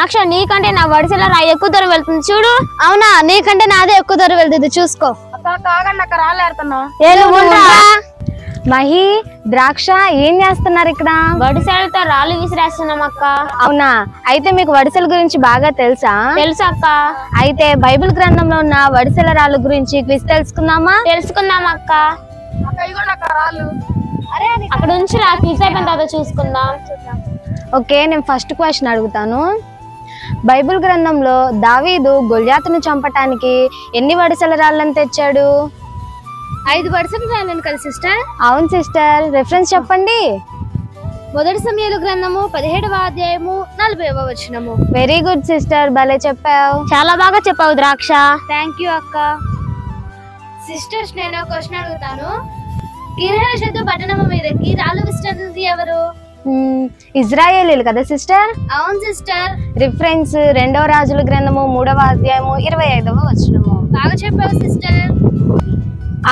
ద్రాక్ష నీకంటే నా వడిసెల రాయి ఎక్కువ దూరం వెళ్తుంది చూడు. అవునా, నీకంటే నాదే ఎక్కువ దూరం వెళ్తుంది చూసుకో. కాగండి అక్క రాలేడుతున్నా. మహి, ద్రాక్ష ఏం చేస్తున్నారు ఇక్కడ? వడిసెలతో రాళ్ళు విసిరేస్తున్నాం అక్క. అవునా, అయితే మీకు వడిసెల గురించి బాగా తెలుసా? తెలుసు అక్క. అయితే బైబిల్ గ్రంథంలో ఉన్న వడిసెల రాళ్ళ గురించి క్విజ్ తెలుసుకుందామా? తెలుసుకుందాం అక్క. రాళ్ళు అక్కడ నుంచి రా, క్విజ్ అయిపోయిన తర్వాత చూసుకుందాం. ఓకే, నేను ఫస్ట్ క్వశ్చన్ అడుగుతాను. బైబిల్ గ్రంథంలో దావీదు గొల్యాతును చంపటానికి ఎన్ని వడిసెల రాళ్ళని తెచ్చాడు? 5 వడిసెల రాళ్ళను కదా సిస్టర్? అవును సిస్టర్, రిఫరెన్స్ చెప్పండి. మొదటి సమయాల గ్రంథము 17వ అధ్యాయము 40వ వచనము. వెరీ గుడ్ సిస్టర్, భలే చెప్పావు. చాలా బాగా చెప్పావు ద్రాక్ష. థ్యాంక్ యూ అక్క. సిస్టర్స్, నేను ఒక క్వశ్చన్ అడుగుతాను. గిర్హేషతు పట్టణము మీదకి రాళ్ళు విసిరినది ఎవరు? ఇజ్రాయేలీలు కదా సిస్టర్? అవును సిస్టర్. రిఫరెన్స్ 2వ రాజుల గ్రంథము 3వ అధ్యాయము 25వ వచనము. బాగా చెప్పావు సిస్టర్.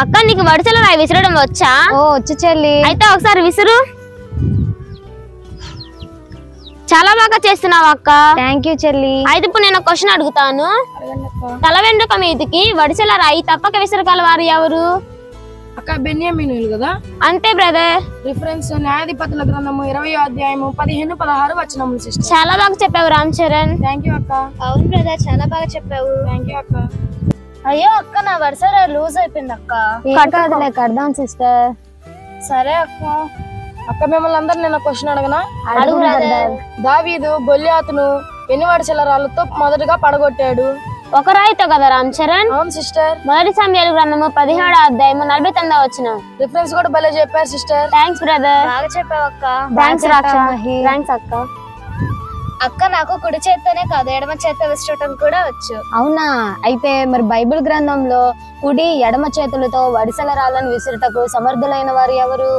అక్క, నీకు వడిసెల రాయి విసరడం వచ్చా? ఓ వచ్చు చెల్లి. అయితే ఒకసారి విసురు. చాలా బాగా చేస్తున్నావు అక్క. థ్యాంక్ యూ చెల్లి. అయితే ఇప్పుడు నేను క్వశ్చన్ అడుగుతాను. తల వెంట్రుక మీదకి వడిసెల రాయి తప్పక విసరగల వారు ఎవరు? అక్క బెన్యామీనులు కదా? అంతే బ్రదర్. రిఫరెన్స్ న్యాయాధిపతుల గ్రంథము 20వ అధ్యాయము 15-16 వచనములు సిస్టర్. చాలా బాగా చెప్పావు రామ్ చరణ్. థ్యాంక్ యూ అక్క. అవును బ్రదర్, చాలా బాగా చెప్పావు. థ్యాంక్ యూ అక్క. అయ్యో అక్క, నా వడిసెల లూజ్ అయిపోయింది అక్క. కాదులే, కడదాం సిస్టర్. సరే అక్క. అక్క మిమ్మల్ని అందరు నేను క్వశ్చన్ అడగనా? అడుగు బ్రదర్. దావీదు గొల్యాతును ఎన్ని వడిసెల రాళ్ళతో మొదటగా పడగొట్టాడు? ఒక రాయితో కదా రామ్ చరణ్? అవును సిస్టర్. మొదటి సమయాల గ్రంథము 17వ అధ్యాయము 49వ వచనం. రిఫరెన్స్ కూడా భలే చెప్పారు సిస్టర్. Thanks brother. బాగా చెప్పావు అక్క. థ్యాంక్స్ రాక్ష. థ్యాంక్స్ అక్క. అక్క, నాకు కుడి చేత్తోనే కాదు ఎడమ చేత్త విసరటం కూడా వచ్చు. అవునా, అయితే మరి బైబిల్ గ్రంథంలో కుడి ఎడమ చేతులతో వడిసెల రాళ్ళను విసురుటకు సమర్థులైన వారు ఎవరు?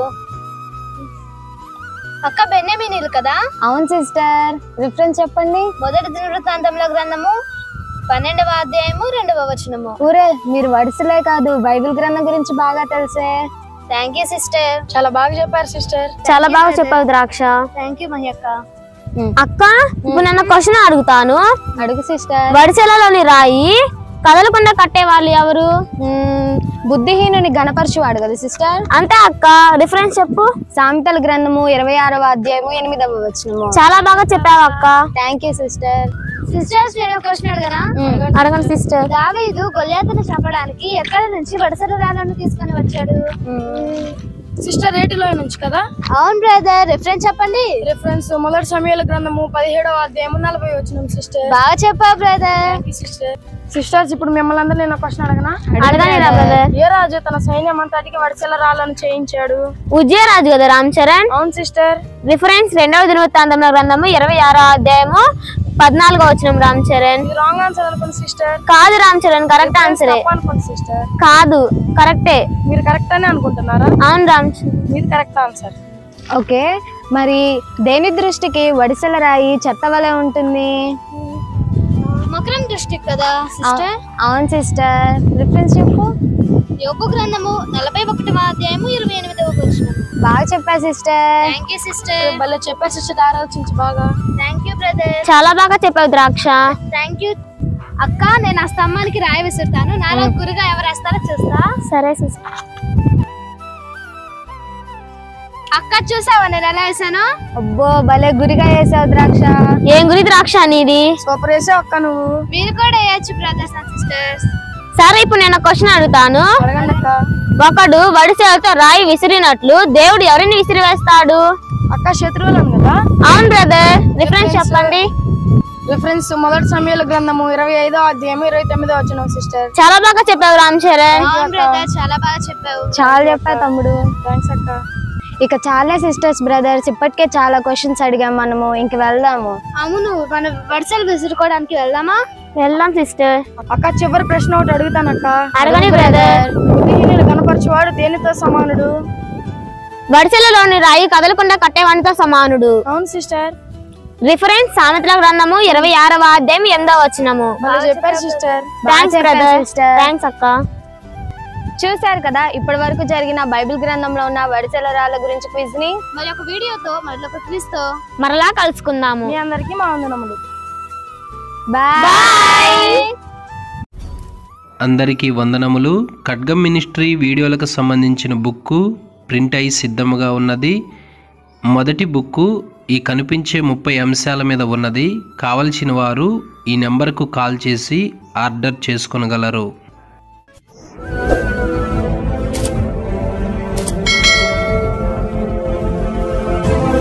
అక్క బెన్యామీనీలు కదా? అవును సిస్టర్, రిఫరెన్స్ చెప్పండి. మొదటి దినవృత్తాంతముల గ్రంథము 12వ అధ్యాయము 2వ వచనము. ఊరే, మీరు వడిసెలే కాదు బైబిల్ గ్రంథం గురించి బాగా తెలుసే. Thank you sister. చాలా బాగా చెప్పారు సిస్టర్. చాలా బాగా చెప్పావు ద్రాక్ష. థ్యాంక్ యూ మహి అక్క. అక్క, ఇప్పుడు నన్ను క్వశ్చన్ అడుగుతాను. అడుగు సిస్టర్. వడిసెలలోని రాయి కదలకుండా కట్టే వాళ్ళు ఎవరు? బుద్ధిహీనుని గణపరచువాడు కదా సిస్టర్? అంతే అక్క. రిఫరెన్స్ చెప్పు. సామెతల గ్రంథము 26వ అధ్యాయము 8వ వచనము. చాలా బాగా చెప్పావు అక్క. Thank you sister. సిస్టర్స్, నేను క్వశ్చన్ అడగనా? అడగండి సిస్టర్. దావీదు గొల్యాతును చంపడానికి ఎక్కడి నుంచి వడిసెల రాళ్ళను తీసుకొని వచ్చాడు? సిస్టర్ రేటిలో నుంచి కదా? అవును బ్రదర్, రిఫరెన్స్ చెప్పండి. రిఫరెన్స్ మొదటి సమయాల గ్రంథము 17వ అధ్యాయము 40వ వచనం సిస్టర్. బాగా చెప్పావు బ్రదర్. సిస్టర్, సిస్టర్స్ ఇప్పుడు మిమ్మల్ని అందరూ నేను క్వశ్చన్ అడగనా? అడగండి బ్రదర్. ఏ రాజు తన సైన్యం అంతటికి వడిసెల రాళ్ళను చేయించాడు? ఉజ్జయరాజు కదా రామ్ చరణ్? అవును సిస్టర్. రిఫరెన్స్ 2వ దినవృత్తాంతముల గ్రంథము 26వ అధ్యాయము 14వ వచనం రామ్ చరణ్. రాంగ్ ఆన్సర్ అనుకోండి సిస్టర్. కాదు రామ్ చరణ్, కరెక్ట్ ఆన్సరే. అనుకోండి సిస్టర్. కాదు, కరెక్టే. మీరు కరెక్ట్ అని అనుకుంటున్నారా? అవును రామ్, మీరు కరెక్ట్ ఆన్సర్. ఓకే, మరి దేని దృష్టికి వడిసెల రాయి చెత్త వలె ఉంటుంది? మకరం దృష్టి కదా సిస్టర్? అవును సిస్టర్, రిఫరెన్స్ చెప్పు. యోబు గ్రంథము 41వ అధ్యాయము 28వ వచనం. బాగా చెప్పా సిస్టర్. Thank you sister. భలే చెప్పారు సిస్టర్, ఆలోచించి బాగా. Thank you brother. చాలా బాగా చెప్పావు ద్రాక్ష. థ్యాంక్ యూ అక్క. నేను ఆ స్తంభానికి రాయి విసురుతాను, నాలో గురుగా ఎవరు వేస్తారో చూస్తా. సరే సిస్టర్. అక్క, చూసావా నేను ఎలా వేసాను? అబ్బో, భలే గురిగా వేసావు ద్రాక్ష. ఏం గురి ద్రాక్ష నీది? సూపర్ వేసావు అక్క నువ్వు. మీరు కూడా వేయచ్చు బ్రదర్స్ అండ్ సిస్టర్స్. సరే, ఇప్పుడు నేను క్వశ్చన్ అడుగుతాను. అడగండి అక్క. ఒకడు వడిసెలతో రాయి విసిరినట్లు దేవుడు ఎవరిని విసిరివేస్తాడు? అక్క శత్రువులను కదా? అవును బ్రదర్. రిఫరెన్స్ చెప్పండి. రిఫరెన్స్ మొదటి సమయాల గ్రంథము 25వ అధ్యాయము 29వ వచనం సిస్టర్. చాలా బాగా చెప్పావు రామ్ చరణ్. బ్రదర్, చాలా బాగా చెప్పావు. చాలా చెప్పా తమ్ముడు. థ్యాంక్స్ అక్క. ఇక చాలా సిస్టర్స్ బ్రదర్స్, ఇప్పటికే చాలా క్వశ్చన్స్ అడిగాం మనము, ఇంక వెళ్దాము. అవును, మన వడిసెలు విసురుకోవడానికి వెళ్దామా? వెళ్దాం సిస్టర్. అక్క, చివరి ప్రశ్న ఒకటి అడుగుతానక్క. అడగని బ్రదర్. బుద్ధిహీనుడు కనపరచువాడు దేనితో సమానుడు? వడిసెలలోని రాయి కదలకుండా కట్టేవానితో సమానుడు. అవును సిస్టర్. రిఫరెన్స్ సామెతల గ్రంథము 26వ అధ్యాయం 8వ వచనము. చెప్పారు సిస్టర్. Thanks brother. థ్యాంక్స్ అక్క. చూశారు కదా ఇప్పటి వరకు జరిగిన బైబిల్ గ్రంథంలో ఉన్న వడిసెల రాళ్ళ గురించి క్విజ్ ని. మరి ఒక వీడియోతో, మరి ఒక క్విజ్ తో మరలా కలుసుకుందాము. మీ అందరికీ మా వందనములు. బాయ్. అందరికీ వందనములు. ఖడ్గం మినిస్ట్రీ వీడియోలకు సంబంధించిన బుక్కు ప్రింట్ అయి సిద్ధముగా ఉన్నది. మొదటి బుక్కు ఈ కనిపించే 30 అంశాల మీద ఉన్నది. కావలసిన వారు ఈ నెంబర్కు కాల్ చేసి ఆర్డర్ చేసుకొనగలరు.